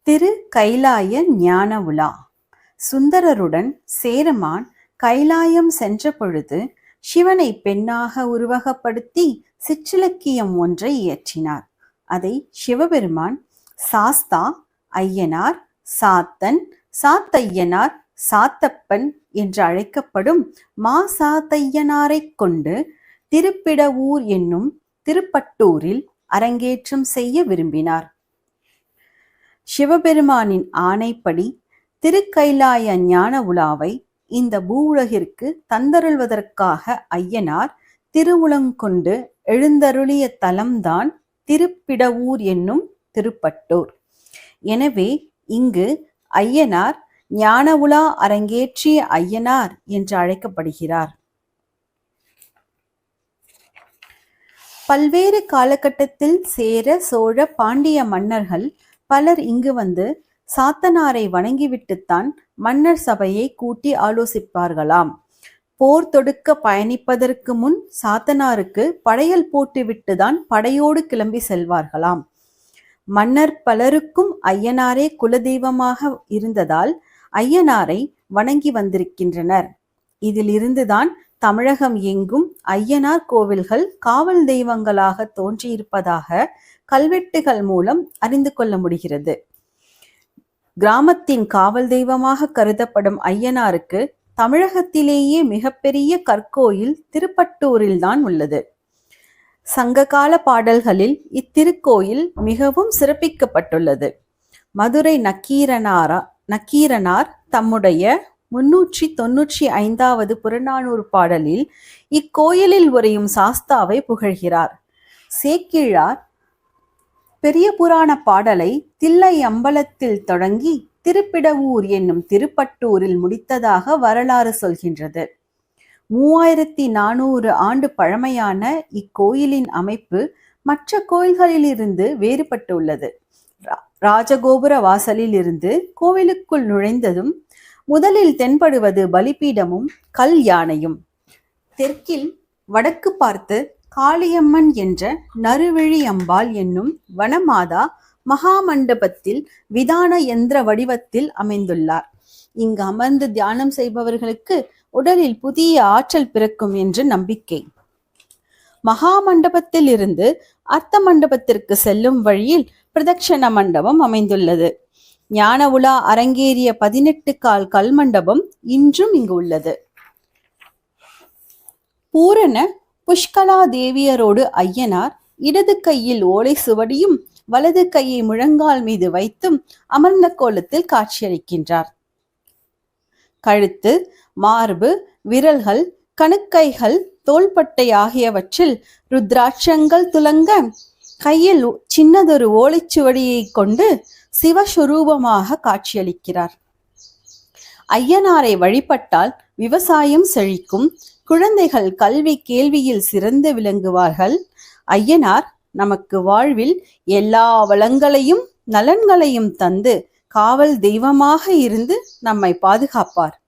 திரு கைலாய ஞான உலா. சுந்தரருடன் சேரமான் கைலாயம் சென்ற பொழுது சிவனை பெண்ணாக உருவகப்படுத்தி சிற்றிலக்கியம் ஒன்றை இயற்றினார். அதை சிவபெருமான் சாஸ்தா, ஐயனார், சாத்தன், சாத்தையனார், சாத்தப்பன் என்று அழைக்கப்படும் மாசாத்தையனாரைக் கொண்டு திருப்பிடவூர் என்னும் திருப்பட்டூரில் அரங்கேற்றம் செய்ய விரும்பினார். சிவபெருமானின் ஆணைப்படி திருக்கைலாய ஞான உலாவை இந்த பூவுலகிற்கு தந்தருள்வதற்காக ஐயனார் திருவுளங்கொண்டு எழுந்தருளிய தலம்தான் திருப்பிடவூர் என்னும் திருப்பட்டூர். எனவே இங்கு ஐயனார் ஞான உலா அரங்கேற்றிய ஐயனார் என்று அழைக்கப்படுகிறார். பல்வேறு காலகட்டத்தில் சேர, சோழ, பாண்டிய மன்னர்கள் பலர் இங்கு வந்து சாத்தனாரை வணங்கிவிட்டுத்தான் மன்னர் சபையை கூட்டி ஆலோசிப்பார்களாம். போர் தொடுக்க பயணிப்பதற்கு முன் சாத்தனாருக்கு படையல் போட்டுவிட்டுதான் படையோடு கிளம்பி செல்வார்களாம். மன்னர் பலருக்கும் ஐயனாரே குலதெய்வமாக இருந்ததால் ஐயனாரை வணங்கி வந்திருக்கின்றனர். இதிலிருந்துதான் தமிழகம் எங்கும் ஐயனார் கோவில்கள் காவல் தெய்வங்களாக தோன்றியிருப்பதாக கல்வெட்டுகள் மூலம் அறிந்து கொள்ள முடிகிறது. கிராமத்தின் காவல் தெய்வமாக கருதப்படும் ஐயனாருக்கு தமிழகத்திலேயே மிகப்பெரிய கற்கோயில் திருப்பட்டூரில் தான் உள்ளது. சங்ககால பாடல்களில் இத்திருக்கோயில் மிகவும் சிறப்பிக்கப்பட்டுள்ளது. மதுரை நக்கீரனார் தம்முடைய 395வது புறநானூறு பாடலில் இக்கோயிலில் உறையும் சாஸ்தாவை புகழ்கிறார். சேக்கிழார் பெரிய புராண பாடலை தில்லை அம்பலத்தில் தொடங்கி திருப்பிடவூர் என்னும் திருப்பட்டூரில் முடித்ததாக வரலாறு சொல்கின்றது. 3400 ஆண்டு பழமையான இக்கோயிலின் அமைப்பு மற்ற கோயில்களிலிருந்து வேறுபட்டுள்ளது. ராஜகோபுர வாசலில் இருந்து கோவிலுக்குள் நுழைந்ததும் முதலில் தென்படுவது பலிபீடமும் கல் யானையும். தெற்கில் வடக்கு பார்த்து காளியம்மன் என்ற நறுவிழி அம்பாள் என்னும் வனமாதா மகாமண்டபத்தில் விதான யந்திர வடிவத்தில் அமைந்துள்ளார். இங்கு அமர்ந்து தியானம் செய்பவர்களுக்கு உடலில் புதிய ஆற்றல் பிறக்கும் என்று நம்பிக்கை. மகாமண்டபத்தில் இருந்து அர்த்த மண்டபத்திற்கு செல்லும் வழியில் பிரதட்சண மண்டபம் அமைந்துள்ளது. ஞான உலா அரங்கேறிய 18 கால் கல்மண்டபம் இன்றும் இங்கு உள்ளது. பூரண புஷ்கலா தேவியரோடு ஐயனார் இடது கையில் ஓலை சுவடியும் வலது கையை முழங்கால் மீது வைத்தும் அமர்ந்த கோலத்தில் காட்சியளிக்கின்றார். கழுத்து, மார்பு, விரல்கள், கணுக்கைகள், தோள்பட்டை ஆகியவற்றில் ருத்ராட்சங்கள் துலங்க கையில் சின்னதொரு ஓலைச்சுவடியை கொண்டு சிவஸ்வரூபமாக காட்சியளிக்கிறார். ஐயனாரை வழிபட்டால் விவசாயம் செழிக்கும், குழந்தைகள் கல்வி கேள்வியில் சிறந்து விளங்குவார்கள். ஐயனார் நமக்கு வாழ்வில் எல்லா வளங்களையும் நலன்களையும் தந்து காவல் தெய்வமாக இருந்து நம்மை பாதுகாப்பார்.